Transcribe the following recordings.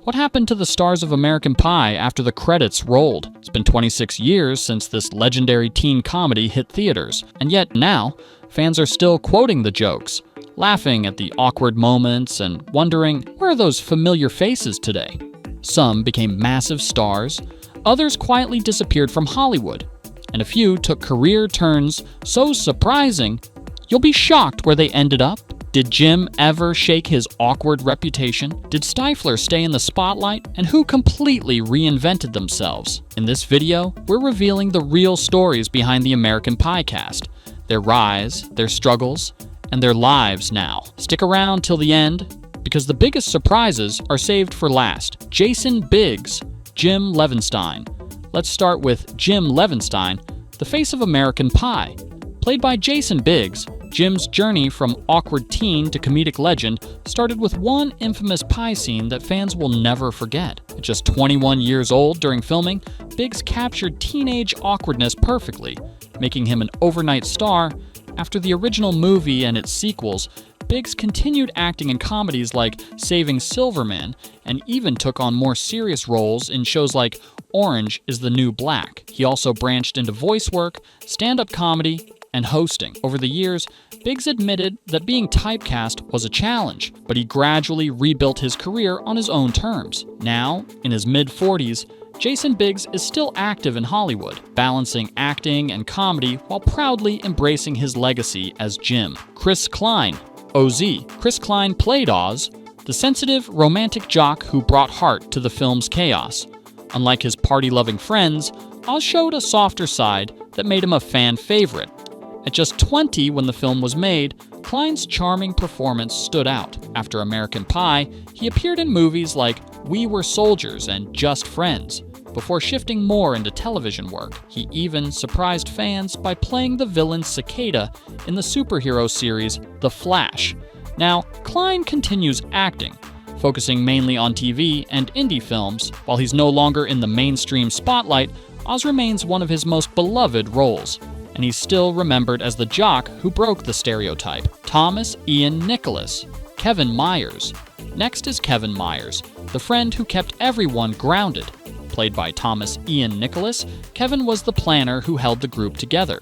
What happened to the stars of American Pie after the credits rolled? It's been 26 years since this legendary teen comedy hit theaters, and yet now, fans are still quoting the jokes, laughing at the awkward moments, and wondering, where are those familiar faces today? Some became massive stars, others quietly disappeared from Hollywood, and a few took career turns so surprising, you'll be shocked where they ended up. Did Jim ever shake his awkward reputation? Did Stifler stay in the spotlight? And who completely reinvented themselves? In this video, we're revealing the real stories behind the American Pie cast, their rise, their struggles, and their lives now. Stick around till the end, because the biggest surprises are saved for last. Jason Biggs, Jim Levinstein. Let's start with Jim Levinstein, the face of American Pie. Played by Jason Biggs, Jim's journey from awkward teen to comedic legend started with one infamous pie scene that fans will never forget. At just 21 years old during filming, Biggs captured teenage awkwardness perfectly, making him an overnight star. After the original movie and its sequels, Biggs continued acting in comedies like Saving Silverman and even took on more serious roles in shows like Orange is the New Black. He also branched into voice work, stand-up comedy, and hosting. Over the years, Biggs admitted that being typecast was a challenge, but he gradually rebuilt his career on his own terms. Now, in his mid-40s, Jason Biggs is still active in Hollywood, balancing acting and comedy while proudly embracing his legacy as Jim. Chris Klein, OZ. Chris Klein played Oz, the sensitive, romantic jock who brought heart to the film's chaos. Unlike his party-loving friends, Oz showed a softer side that made him a fan favorite. At just 20 when the film was made, Klein's charming performance stood out. After American Pie, he appeared in movies like We Were Soldiers and Just Friends, before shifting more into television work. He even surprised fans by playing the villain Cicada in the superhero series The Flash. Now, Klein continues acting, focusing mainly on TV and indie films. While he's no longer in the mainstream spotlight, Oz remains one of his most beloved roles, and he's still remembered as the jock who broke the stereotype. Thomas Ian Nicholas, Kevin Myers. Next is Kevin Myers, the friend who kept everyone grounded. Played by Thomas Ian Nicholas, Kevin was the planner who held the group together.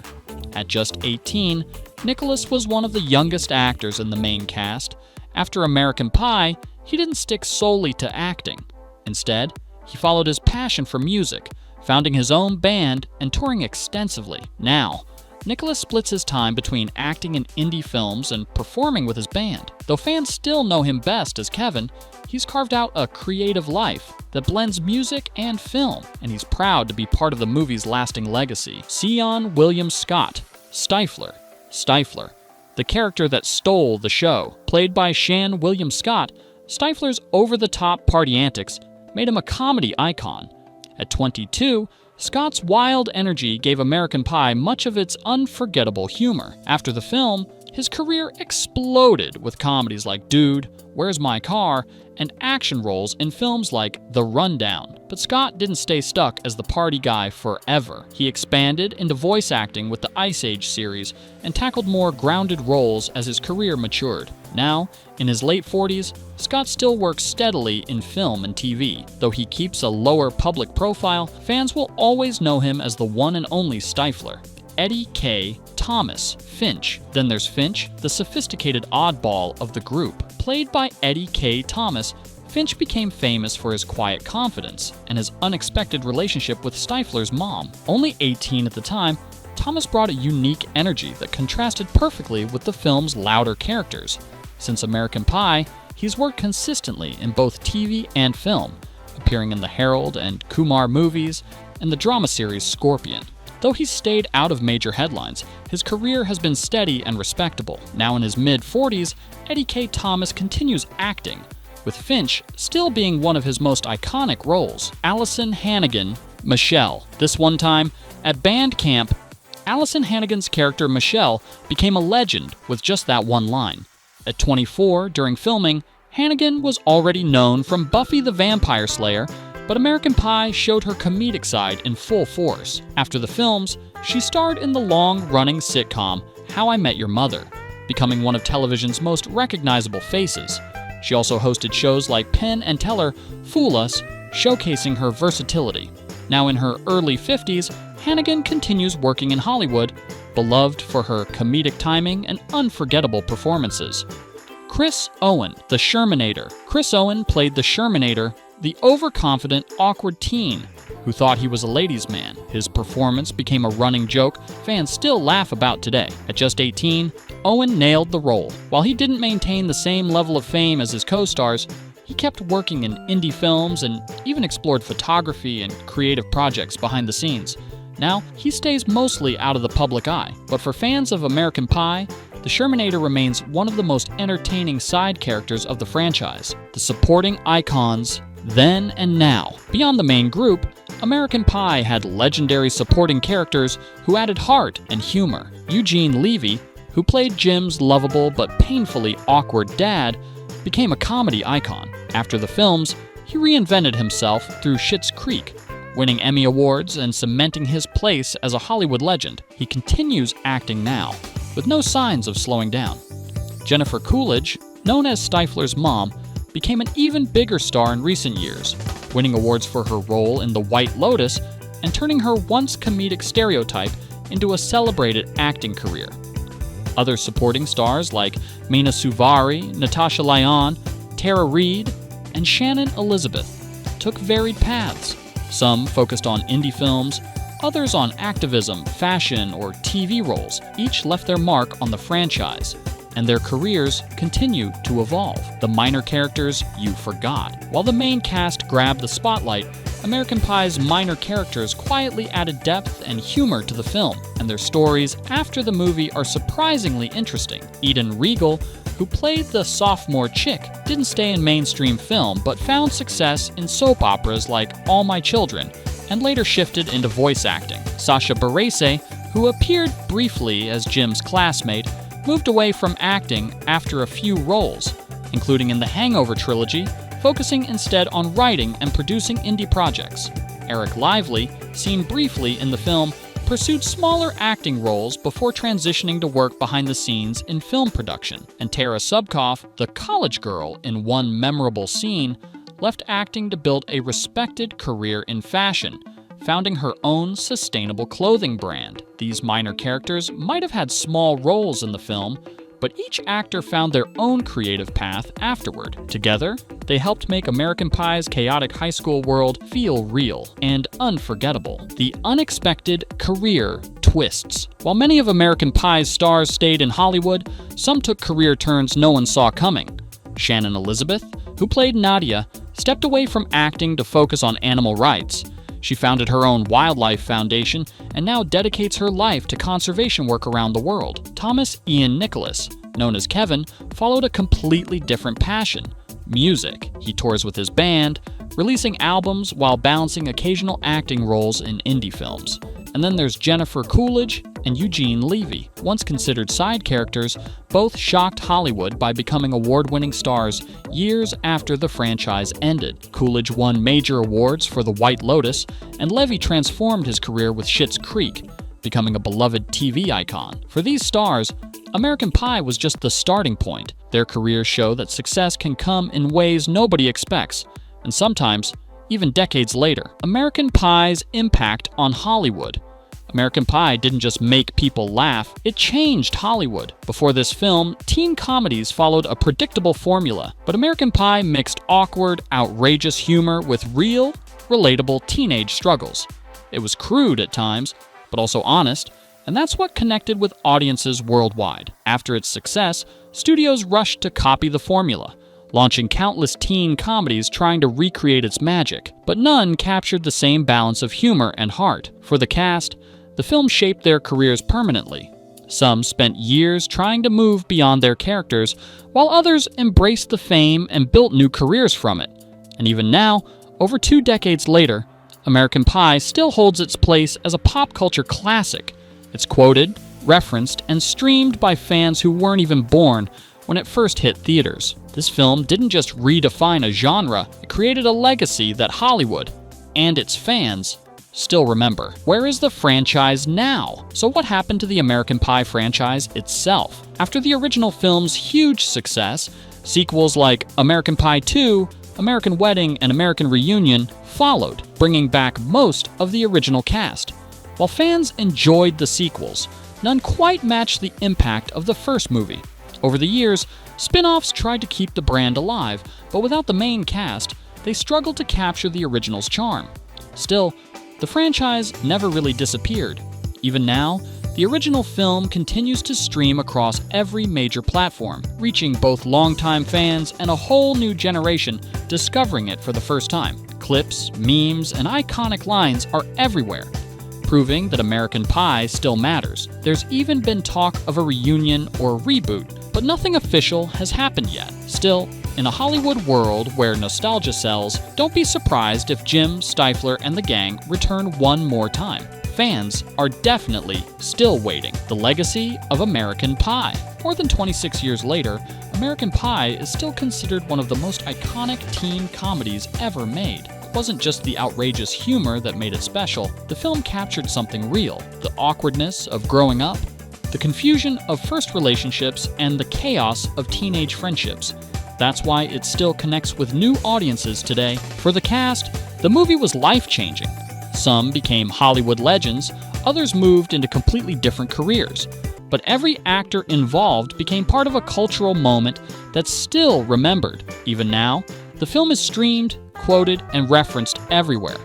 At just 18, Nicholas was one of the youngest actors in the main cast. After American Pie, he didn't stick solely to acting. Instead, he followed his passion for music, founding his own band and touring extensively. Now, Nicholas splits his time between acting in indie films and performing with his band. Though fans still know him best as Kevin, he's carved out a creative life that blends music and film, and he's proud to be part of the movie's lasting legacy. Sean William Scott, Stifler. Stifler, the character that stole the show. Played by Sean William Scott, Stifler's over-the-top party antics made him a comedy icon. At 22, Scott's wild energy gave American Pie much of its unforgettable humor. After the film, his career exploded with comedies like Dude, Where's My Car, and action roles in films like The Rundown. But Scott didn't stay stuck as the party guy forever. He expanded into voice acting with the Ice Age series and tackled more grounded roles as his career matured. Now, in his late 40s, Scott still works steadily in film and TV. Though he keeps a lower public profile, fans will always know him as the one and only Stifler. Eddie K. Thomas, Finch. Then there's Finch, the sophisticated oddball of the group. Played by Eddie K. Thomas, Finch became famous for his quiet confidence and his unexpected relationship with Stifler's mom. Only 18 at the time, Thomas brought a unique energy that contrasted perfectly with the film's louder characters. Since American Pie, he's worked consistently in both TV and film, appearing in the Harold and Kumar movies and the drama series Scorpion. Though he's stayed out of major headlines, his career has been steady and respectable. Now in his mid-40s, Eddie K. Thomas continues acting, with Finch still being one of his most iconic roles. Allison Hannigan, Michelle. This one time, at band camp, Allison Hannigan's character Michelle became a legend with just that one line. At 24, during filming, Hannigan was already known from Buffy the Vampire Slayer, but American Pie showed her comedic side in full force. After the films, she starred in the long-running sitcom How I Met Your Mother, becoming one of television's most recognizable faces. She also hosted shows like Penn and Teller Fool Us, showcasing her versatility. Now in her early 50s, Hannigan continues working in Hollywood, beloved for her comedic timing and unforgettable performances. Chris Owen, the Shermanator. Chris Owen played the Shermanator, the overconfident, awkward teen who thought he was a ladies' man. His performance became a running joke fans still laugh about today. At just 18, Owen nailed the role. While he didn't maintain the same level of fame as his co-stars, he kept working in indie films and even explored photography and creative projects behind the scenes. Now, he stays mostly out of the public eye, but for fans of American Pie, the Shermanator remains one of the most entertaining side characters of the franchise. The supporting icons then and now. Beyond the main group, American Pie had legendary supporting characters who added heart and humor. Eugene Levy, who played Jim's lovable but painfully awkward dad, became a comedy icon. After the films, he reinvented himself through Schitt's Creek, winning Emmy Awards and cementing his place as a Hollywood legend. He continues acting now, with no signs of slowing down. Jennifer Coolidge, known as Stifler's mom, became an even bigger star in recent years, winning awards for her role in The White Lotus and turning her once comedic stereotype into a celebrated acting career. Other supporting stars like Mena Suvari, Natasha Lyonne, Tara Reid, and Shannon Elizabeth took varied paths. Some focused on indie films, others on activism, fashion, or TV roles. Each left their mark on the franchise, and their careers continue to evolve. The minor characters you forgot. While the main cast grabbed the spotlight, American Pie's minor characters quietly added depth and humor to the film, and their stories after the movie are surprisingly interesting. Eden Regal, who played the sophomore chick, didn't stay in mainstream film, but found success in soap operas like All My Children, and later shifted into voice acting. Sasha Barese, who appeared briefly as Jim's classmate, moved away from acting after a few roles, including in the Hangover trilogy, focusing instead on writing and producing indie projects. Eric Lively, seen briefly in the film, pursued smaller acting roles before transitioning to work behind the scenes in film production. And Tara Subkoff, the college girl in one memorable scene, left acting to build a respected career in fashion, founding her own sustainable clothing brand. These minor characters might have had small roles in the film, but each actor found their own creative path afterward. Together, they helped make American Pie's chaotic high school world feel real and unforgettable. The unexpected career twists. While many of American Pie's stars stayed in Hollywood, some took career turns no one saw coming. Shannon Elizabeth, who played Nadia, stepped away from acting to focus on animal rights. She founded her own wildlife foundation and now dedicates her life to conservation work around the world. Thomas Ian Nicholas, known as Kevin, followed a completely different passion: music. He tours with his band, releasing albums while balancing occasional acting roles in indie films. And then there's Jennifer Coolidge and Eugene Levy. Once considered side characters, both shocked Hollywood by becoming award-winning stars years after the franchise ended. Coolidge won major awards for The White Lotus, and Levy transformed his career with Schitt's Creek, becoming a beloved TV icon. For these stars, American Pie was just the starting point. Their careers show that success can come in ways nobody expects, and sometimes even decades later. American Pie's impact on Hollywood. American Pie didn't just make people laugh, it changed Hollywood. Before this film, teen comedies followed a predictable formula, but American Pie mixed awkward, outrageous humor with real, relatable teenage struggles. It was crude at times, but also honest, and that's what connected with audiences worldwide. After its success, studios rushed to copy the formula, launching countless teen comedies trying to recreate its magic, but none captured the same balance of humor and heart. For the cast, the film shaped their careers permanently. Some spent years trying to move beyond their characters, while others embraced the fame and built new careers from it. And even now, over 2 decades later, American Pie still holds its place as a pop culture classic. It's quoted, referenced, and streamed by fans who weren't even born when it first hit theaters. This film didn't just redefine a genre, it created a legacy that Hollywood and its fans still remember. Where is the franchise now? So what happened to the American Pie franchise itself? After the original film's huge success, Sequels like American Pie 2, American Wedding, and American Reunion followed, bringing back most of the original cast. While fans enjoyed the sequels, none quite matched the impact of the first movie. Over the years, spin-offs tried to keep the brand alive, but without the main cast, they struggled to capture the original's charm. Still, the franchise never really disappeared. Even now, the original film continues to stream across every major platform, reaching both longtime fans and a whole new generation discovering it for the first time. Clips, memes, and iconic lines are everywhere, proving that American Pie still matters. There's even been talk of a reunion or reboot, but nothing official has happened yet. Still, in a Hollywood world where nostalgia sells, don't be surprised if Jim, Stifler, and the gang return one more time. Fans are definitely still waiting. The legacy of American Pie. More than 26 years later, American Pie is still considered one of the most iconic teen comedies ever made. It wasn't just the outrageous humor that made it special. The film captured something real: the awkwardness of growing up, the confusion of first relationships, and the chaos of teenage friendships. That's why it still connects with new audiences today. For the cast, the movie was life-changing. Some became Hollywood legends, others moved into completely different careers. But every actor involved became part of a cultural moment that's still remembered. Even now, the film is streamed, quoted, and referenced everywhere.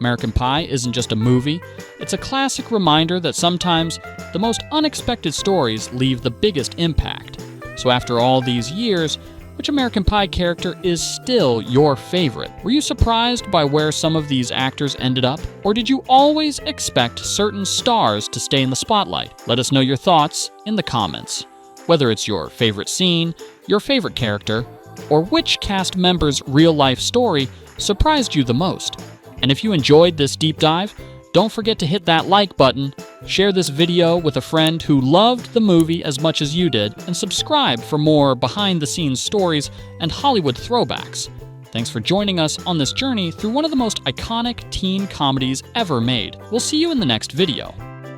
American Pie isn't just a movie, it's a classic reminder that sometimes the most unexpected stories leave the biggest impact. So after all these years, which American Pie character is still your favorite? Were you surprised by where some of these actors ended up? Or did you always expect certain stars to stay in the spotlight? Let us know your thoughts in the comments. Whether it's your favorite scene, your favorite character, or which cast member's real-life story surprised you the most. And if you enjoyed this deep dive, don't forget to hit that like button, share this video with a friend who loved the movie as much as you did, and subscribe for more behind-the-scenes stories and Hollywood throwbacks. Thanks for joining us on this journey through one of the most iconic teen comedies ever made. We'll see you in the next video.